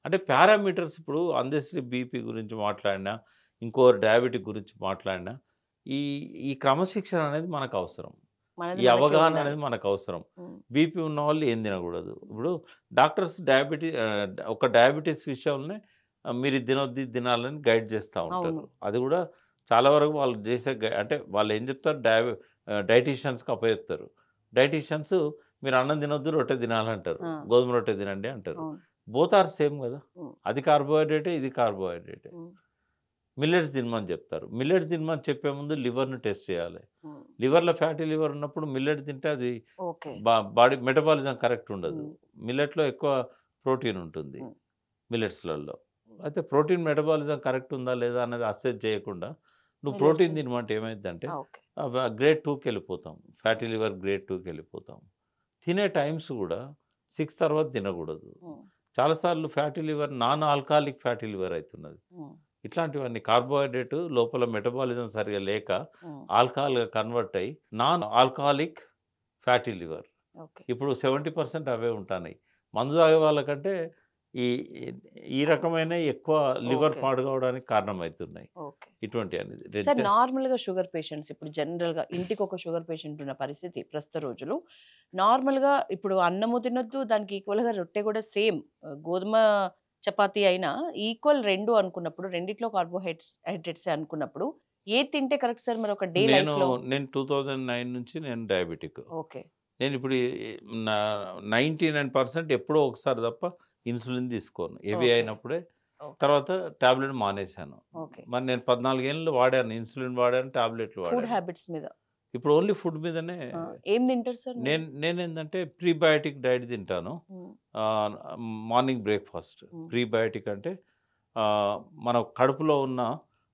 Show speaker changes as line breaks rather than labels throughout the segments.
అంటే పారామీటర్స్ ఇప్పుడు అందశ్రీ బీపీ గురించి మాట్లాడినా, ఇంకో డయాబెటిక్ గురించి మాట్లాడినా, ఈ ఈ క్రమశిక్షణ అనేది మనకవసరం.
మనది
ఈ
మనకే
అవగాహన
ఉండాలి.
అనేది మనకవసరం.
హ్మ్.
బీపీ ఉన్నవాళ్ళు ఏం తినకూడదు. ఇప్పుడు డాక్టర్స్ ఒక డయాబెటిస్ విషయంలోనే మీరిది తినొద్దు, ఇది తినాలని గైడ్ చేస్తా
అవును.
ఉంటారు. అది కూడా చాలా వరకు వాళ్ళు చేసే అంటే వాళ్ళేం చెప్తారు డైటీషియన్స్‌కి అప్పచెప్తారు. డైటీషియన్స్ మీరు అన్నం తినొద్దు, రొట్టె తినాలంటారు.
ఆ!
గోధుమ రొట్టె తినండి అంటారు.
అవును.
బోత్ ఆర్ సేమ్ గదా!
హ్మ్.
అది కార్బోహైడ్రేటే, ఇది కార్బోహైడ్రేటే.
హ్మ్.
మిల్లెట్స్ తినమని చెప్తారు. మిల్లెట్స్ తినమని చెప్పే ముందు లివర్‌ని టెస్ట్ చేయాలి.
హ్మ్.
లివర్‌లో ఫ్యాటీ లివర్ ఉన్నప్పుడు మిల్లెట్ తింటే అది
ఓకే.
బాడీ మెటబాలిజం కరెక్ట్ ఉండదు.
హ్మ్.
మిల్లెట్‌లో ఎక్కువ ప్రోటీన్ ఉంటుంది.
హ్మ్.
మిల్లెట్స్‌లలో. అయితే ప్రోటీన్ మెటబాలిజం కరెక్ట్ ఉందా లేదా అనేది అసెస్ చేయకుండా నువ్వు
మిల్లెట్స్.
ప్రోటీన్ తినమంటే ఏమైద్దంటే
ఓకే.
గ్రేడ్ 2కెళ్ళిపోతాం. ఫ్యాటీ లివర్ గ్రేడ్ 2కెళ్ళిపోతాం. తినే టైమ్స్ గూడా 6 తర్వాత తినగూడదు.
హ్మ్.
చాలా సార్లు fatty liver non alcoholic fatty liver అయితున్నది.
హ్మ్.
ఇట్లాంటివన్నీ కార్బోహైడ్రేట్ లోపల మెటబాలిజం సరిగ్గా లేక
హ్మ్.
ఆల్కహాల్‌గా కన్వర్ట్ అయ్యి non alcoholic fatty liver.
Okay.
ఇప్పుడు 70% అవే ఉంటున్నాయి. మందు తాగే వాళ్ళకంటే ఈ ఈ ఈ రకమైన ఎక్కువ లివర్
ఓకే.
పాడు కావడానికి కారణమైతున్నాయి.
ఓకే.
ఇటువంటివన్నీ.
సార్ నార్మల్‌గా షుగర్ పేషెంట్స్ ఇప్పుడు జనరల్‌గా ఇంటికొక షుగర్ పేషెంట్ ఉన్న పరిస్థితి ప్రస్తుత రోజులు. నార్మల్‌గా ఇప్పుడు అన్నము తినొద్దు, దానికి ఈక్వల్‌గా రొట్టె కూడా సేమ్ గోధుమ చపాతీ అయినా ఈక్వల్ 2 అనుకున్నప్పుడు రెండిట్లో హైడ్రేట్సే అనుకున్నప్పుడు ఏది తింటే కరెక్ట్ సార్ మరి ఒక డే
నేను
లైఫ్‌లో?
నేను 2009 నుంచి నేను డయాబెటిక్.
ఓకే.
నేనిప్పుడు నా 99% ఎప్పుడో ఒకసారి తప్ప ఇన్సులిన్ తీసుకోను. Heavy
okay.
అయినప్పుడే
ఓకే.
తర్వాత టాబ్లెట్ మానేశాను.
ఓకే.
మరి నేను 14 ఏళ్ళు వాడాను. ఇన్సులిన్ వాడాను, టాబ్లెట్లు
ఫుడ్
వాడాను.
హ్యాబిట్స్ మీద.
ఇప్పుడు ఓన్లీ ఫుడ్ మీదనే
ఆ! ఏం తింటారు సార్ మీరు?
నేనేందంటే ప్రీబయోటిక్ డైట్ తింటాను.
హ్మ్.
ఆహ్, మార్నింగ్ బ్రేక్‌ఫాస్ట్.
హ్మ్.
ప్రీబయోటిక్ అంటే మన కడుపులో ఉన్న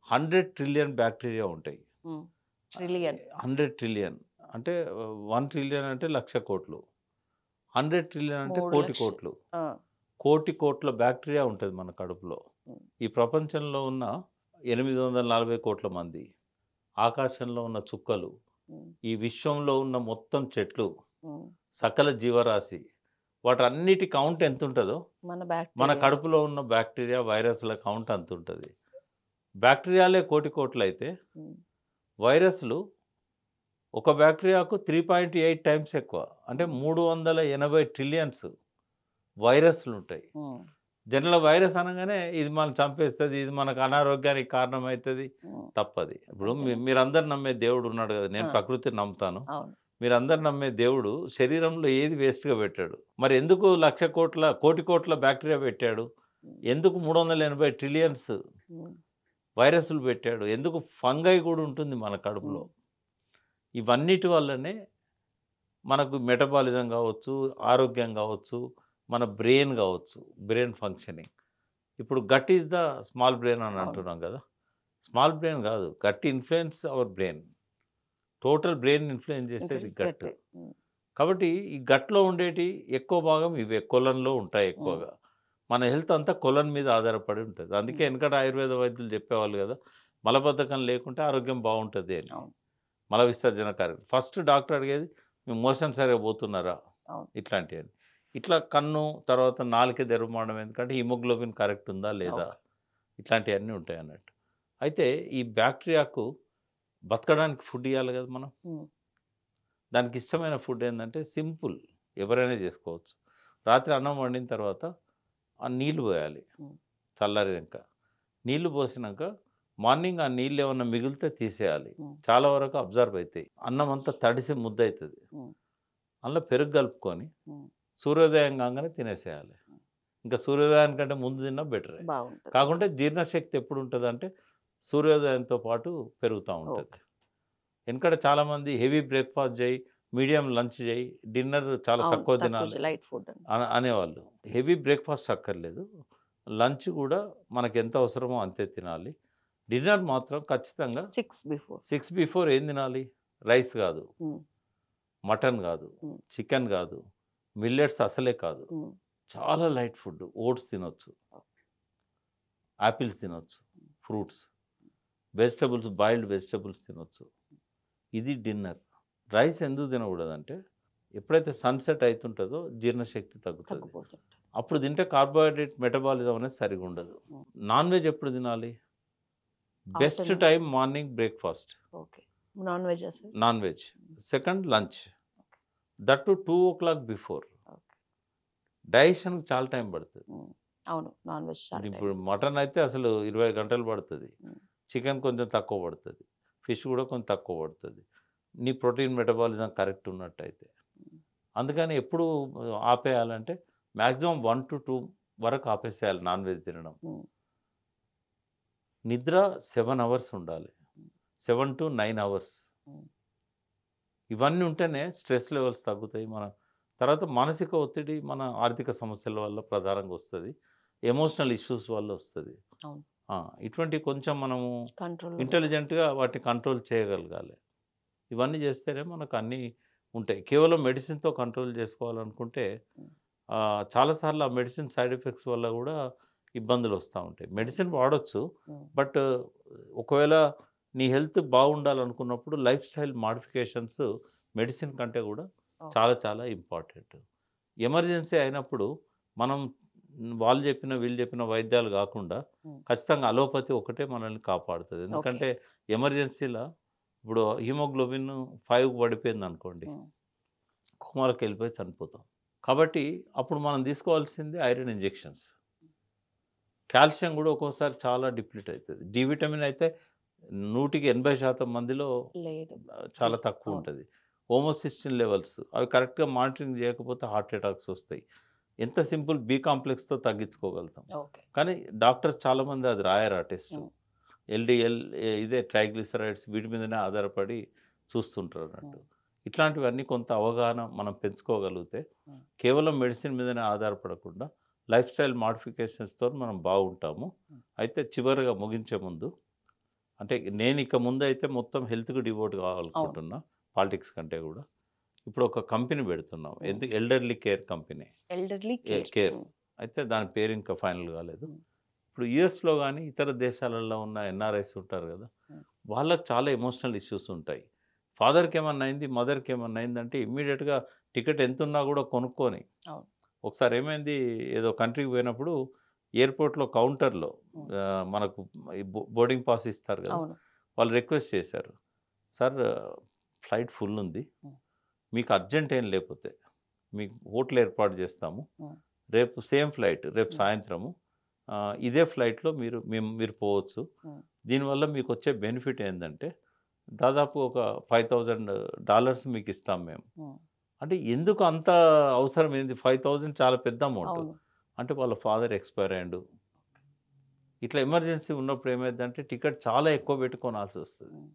100 ట్రిలియన్ బ్యాక్టీరియా ఉంటాయి.
హ్మ్. ట్రిలియన్.
100 ట్రిలియన్ అంటే 1 ట్రిలియన్ అంటే 1,00,000,000,000. 100 ట్రిలియన్ అంటే కోటి
3,00,000.
కోట్లు.
ఆ!
కోటి కోట్ల బ్యాక్టీరియా ఉంటది మన కడుపులో.
హ్మ్.
ఈ ప్రపంచంలో ఉన్న 840,00,00,000 మంది, ఆకాశంలో ఉన్న చుక్కలు,
హ్మ్.
ఈ విశ్వంలో ఉన్న మొత్తం చెట్లు,
హ్మ్.
సకల జీవరాశి వాటన్నిటి కౌంట్ ఎంతుంటదో,
మన
మన
బాక్టీరియా.
కడుపులో ఉన్న బ్యాక్టీరియా, వైరస్‌ల కౌంట్ అంతుంటది. బ్యాక్టీరియాలే కోటి కోట్లయితే,
హ్మ్.
వైరస్‌లు ఒక బ్యాక్టీరియాకు 3.8 టైమ్స్ ఎక్కువ. అంటే
హ్మ్.
380 ట్రిలియన్స్ వైరస్‌లుంటాయి.
హ్మ్.
జనరల్‌గా వైరస్ అనంగానే ఇది మనల్ని చంపేస్తది, ఇది మనకు అనారోగ్యానికి కారణమైతది.
హ్మ్.
తప్పది. ఇప్పుడు
అంతేనా?
మీరందరూ నమ్మే దేవుడున్నాడు గదా!
ఆ!
నేను ప్రకృతిని నమ్ముతాను.
అవును.
మీరందరూ నమ్మే దేవుడు శరీరంలో ఏది వేస్ట్‌గా పెట్టాడు. మరి ఎందుకు 1,00,000,000,000 కోటి కోట్ల బ్యాక్టీరియా పెట్టాడు?
హ్మ్.
ఎందుకు 380 ట్రిలియన్స్
హ్మ్.
వైరస్‌లు పెట్టాడు? ఎందుకు ఫంగై గూడా ఉంటుంది మన కడుపులో.
హ్మ్.
ఇవన్నిటి వల్లనే మనకు మెటబాలిజం గావచ్చు, ఆరోగ్యం గావచ్చు, మన బ్రెయిన్ గావచ్చు, బ్రెయిన్ ఫంక్షనింగ్. ఇప్పుడు gut is the small brain అని
అవును.
అంటున్నాం గదా! స్మాల్ బ్రెయిన్ గాదు. Gut influence our brain. Total brain influence చేసేది
ఇన్‌ఫ్లుయెన్స్
గట్.
గట్టే. హ్మ్.
కాబట్టి ఈ గట్‌లో ఉండేటి ఎక్కువ భాగం ఇవే. కొలన్‌లో ఉంటాయి
హ్మ్.
ఎక్కువగా. మన హెల్త్ అంతా కొలన్ మీద ఆధారపడి ఉంటది. అందుకే
హ్మ్.
వెనకట ఆయుర్వేద వైద్యులు చెప్పేవాళ్ళు గదా! మలబద్ధకం లేకుంటే ఆరోగ్యం బావుంటది అని.
అవును.
మల విసర్జన కార్యక్రమం. ఫస్ట్ డాక్టర్ అడిగేది మీ మోషన్ సరిగ్గా పోతున్నారా?
అవును.
ఇట్లాంటియన్ని. ఇట్లా కన్ను, తర్వాత నాలుక తెరవడం ఎందుకంటే హిమోగ్లోబిన్ కరెక్ట్ ఉందా? లేదా?
ఓకే.
ఇట్లాంటియన్నీ ఉంటాయన్నట్టు. అయితే ఈ బ్యాక్టీరియాకు బతకడానికి ఫుడ్ ఇయ్యాలి గదా మనం.
హ్మ్.
దానికి ఇష్టమైన ఫుడ్ ఏందంటే సింపుల్. ఎవరైనా జేసుకోవచ్చు. రాత్రి అన్నం వండిన తర్వాత ఆ నీళ్లు పోయాలి
హ్మ్.
చల్లారినంక. నీళ్లు పోసినంక మార్నింగ్ ఆ నీళ్లేమన్నా మిగిలితే తీసేయాలి.
హ్మ్.
చాలా వరకు అబ్జర్వ్ అయితాయి. అన్నం అంతా తడిసి ముద్దయితది.
హ్మ్.
అందులో పెరుగు కలుపుకొని
హ్మ్.
సూర్యోదయం కాంగానే తినేసేయాలి.
హ్మ్.
ఇంకా సూర్యోదయానికంటే ముందు తిన్నా బెటరే.
బావుంటది.
కాకుంటే జీర్ణశక్తి ఎప్పుడుంటదంటే సూర్యోదయంతో పాటు పెరుగుతా ఉంటది.
ఓకే.
ఎందుకంటే చాలామంది హెవీ బ్రేక్‌ఫాస్ట్ జెయి, మీడియం లంచ్ జెయి, డిన్నర్ చాలా
అవును.
తక్కువ
తక్కువ
తినాలి
లైట్ ఫుడ్ అని.
అనేవాళ్ళు. హెవీ బ్రేక్‌ఫాస్ట్ అక్కర్లేదు. లంచ్ గూడా మనకెంత అవసరమో అంతే తినాలి. డిన్నర్ మాత్రం ఖచ్చితంగా
6 బిఫోర్.
6 బిఫోర్ ఏం తినాలి? రైస్ గాదు,
హ్మ్.
మటన్ గాదు,
హ్మ్.
చికెన్ గాదు, మిల్లెట్స్ అసలే కాదు.
హ్మ్.
చాలా లైట్ ఫుడ్. ఓట్స్ తినొచ్చు, యాపిల్స్ తినొచ్చు, ఫ్రూట్స్, బాయిల్డ్ వెజిటబుల్స్ తినొచ్చు. ఇది డిన్నర్. రైస్ ఎందుకు తినకూడదంటే, ఎప్పుడైతే సన్‌సెట్ అయితుంటదో జీర్ణశక్తి తగ్గుతది.
తగ్గిపోతుంది.
అప్పుడు తింటే కార్బోహైడ్రేట్ మెటబాలిజం అనేది సరిగా ఉండదు. నాన్ వెజ్ ఎప్పుడు తినాలి? Best
Afternoon.
Time morning breakfast
okay. Non వెజ్జా sir?
Non veg. Second lunch. That to 2:00 before.
Okay.
డైజెషన్‌కి చాలా టైం పడుతది.
అవును. నాన్ వెజ్ చాలా
ఇప్పుడు
టైం.
మటన్ అయితే అసలు 20 గంటలు పడుతది.
హ్మ్.
చికెన్ కొంచెం తక్కువ పడుతది. ఫిష్ కూడా కొంచెం తక్కువ పడుతది. నీ ప్రోటీన్ మెటబాలిజం కరెక్ట్ ఉన్నట్టయితే. అందుకని ఎప్పుడు ఆపేయాలంటే మాక్సిమం 1-2 వరకు ఆపేసేయాలి నాన్ వెజ్ తినడం.
హ్మ్.
నిద్ర 7 అవర్స్ ఉండాలి. 7-9 అవర్స్.
హ్మ్.
ఇవన్నీ ఉంటేనే స్ట్రెస్ లెవెల్స్ తగ్గుతాయి. తర్వాత మానసిక ఒత్తిడి మన ఆర్థిక సమస్యల వల్ల ప్రధానంగా వస్తది. ఎమోషనల్ ఇష్యూస్ వల్ల వస్తది.
అవును.
ఇటువంటి కొంచెం మనము
కంట్రోల్‌లో
ఇంటెలిజెంట్‌గా వాటిని కంట్రోల్ చేయగలగాలి. ఇవన్నీ చేస్తేనే మనకు అన్నీ ఉంటాయి. కేవలం మెడిసిన్‌తో కంట్రోల్ చేసుకోవాలనుకుంటే
హ్మ్.
చాలా సార్లు ఆ మెడిసిన్ సైడ్ ఎఫెక్ట్స్ వల్ల కూడా ఇబ్బందులు వస్తా ఉంటాయి. మెడిసిన్ వాడొచ్చు.
హ్మ్.
బట్ ఒకవేళ నీ హెల్త్ బాగుండాలనుకున్నప్పుడు లైఫ్ స్టైల్ మోడిఫికేషన్స్ మెడిసిన్ కంటే కూడా
ఓకే.
చాలా చాలా ఇంపార్టెంట్. ఎమర్జెన్సీ అయినప్పుడు మనం వాళ్ళు చెప్పిన వీళ్ళు చెప్పిన వైద్యాలు కాకుండా
హ్మ్.
ఖచ్చితంగా అలోపతి ఒకటే మనల్ని కాపాడుతది.
ఓకే.
ఎందుకంటే ఎమర్జెన్సీలో ఇప్పుడు హిమోగ్లోబిన్ 5 పడిపోయిందనుకోండి,
హ్మ్.
కోమాలోకి వెళ్ళిపోయి చనిపోతాం. కాబట్టి అప్పుడు మనం తీసుకోవాల్సింది ఐరన్ ఇంజెక్షన్స్. కాల్షియం కూడా ఒక్కోసారి చాలా డిప్లీట్ అవుతది. డి విటమిన్ అయితే 100కి 80% మందిలో
లేదు.
చాలా
డి
తక్కువ
అవును.
ఉంటది. హోమోసిస్టిన్ లెవెల్స్ అవి కరెక్ట్‌గా మానిటరింగ్ చేయకపోతే హార్ట్ అటాక్స్ వస్తాయి. ఎంత సింపుల్ బి కాంప్లెక్స్‌తో తగ్గించుకోగలుగుతాం.
ఓకే.
కానీ డాక్టర్స్ చాలామంది అది రాయరు ఆ టెస్టు.
హ్మ్.
ఎల్‌డిఎల్ ఇదే ట్రైగ్లిసరైడ్స్ వీటి మీదనే ఆధారపడి చూస్తుంటారన్నట్టు.
హ్మ్.
ఇట్లాంటివన్నీ కొంత అవగాహన మనం పెంచుకోగలిగితే
హ్మ్.
కేవలం మెడిసిన్ మీదనే ఆధారపడకుండా లైఫ్ స్టైల్ మోడిఫికేషన్స్‌తో మనం బాగుంటాము.
హ్మ్.
అయితే చివరగా ముగించే ముందు అంటే నేను ఇక ముందైతే మొత్తం హెల్త్‌కి డివోట్
అవును.
కావాలనుకుంటున్నా. పాలిటిక్స్ కంటే గూడా. ఇప్పుడు ఒక కంపెనీ పెడుతున్నాం.
హ్మ్.
Elderly care company.
Elderly care.
Care.
హ్మ్.
అయితే దాని పేరు ఇంకా ఫైనల్ కాలేదు.
హ్మ్.
ఇప్పుడు యూఎస్‌లో గాని, ఇతర దేశాలలో ఉన్న ఎన్ఆర్ఐస్ ఉంటారు గదా!
హ్మ్.
వాళ్ళకి చాలా ఎమోషనల్ ఇష్యూస్ ఉంటాయి. ఫాదర్‌కేమన్నా అయింది, మదర్‌కేమన్నా అయిందంటే ఇమ్మీడియేట్‌గా టికెట్ ఎంతున్నా గూడా కొనుక్కొని
అవును.
ఒకసారి ఏమైంది ఏదో కంట్రీకి పోయినప్పుడు ఎయిర్‌పోర్ట్‌లో కౌంటర్‌లో
హ్మ్.
మనకు ఈ బోర్డింగ్ పాస్ ఇస్తారు గదా!
అవును.
వాళ్ళు రిక్వెస్ట్ చేశారు. సార్ ఫ్లైట్ ఫుల్ ఉంది.
హ్మ్.
మీకు అర్జెంట్ ఏం లేకపోతే మీకు హోటల్ ఏర్పాటు చేస్తాము.
హ్మ్.
రేపు సేమ్ ఫ్లైట్ రేపు
హ్మ్.
సాయంత్రము ఇదే ఫ్లైట్‌లో మీరు పోవచ్చు.
హ్మ్.
దీనివల్ల మీకొచ్చే బెనిఫిట్ ఏందంటే దాదాపు ఒక $5,000 మీకు ఇస్తాం మేము.
హ్మ్.
అంటే ఎందుకు అంత అవసరం ఏంది? 5,000 చాలా పెద్ద అమౌంట్.
అవును.
అంటే వాళ్ళ ఫాదర్ ఎక్స్‌పైర్ అయ్యిండు. ఇట్లా ఎమర్జెన్సీ ఉన్నప్పుడు ఏమైద్దంటే టికెట్ చాలా ఎక్కువ పెట్టి కొనాల్సొస్తది.
హ్మ్.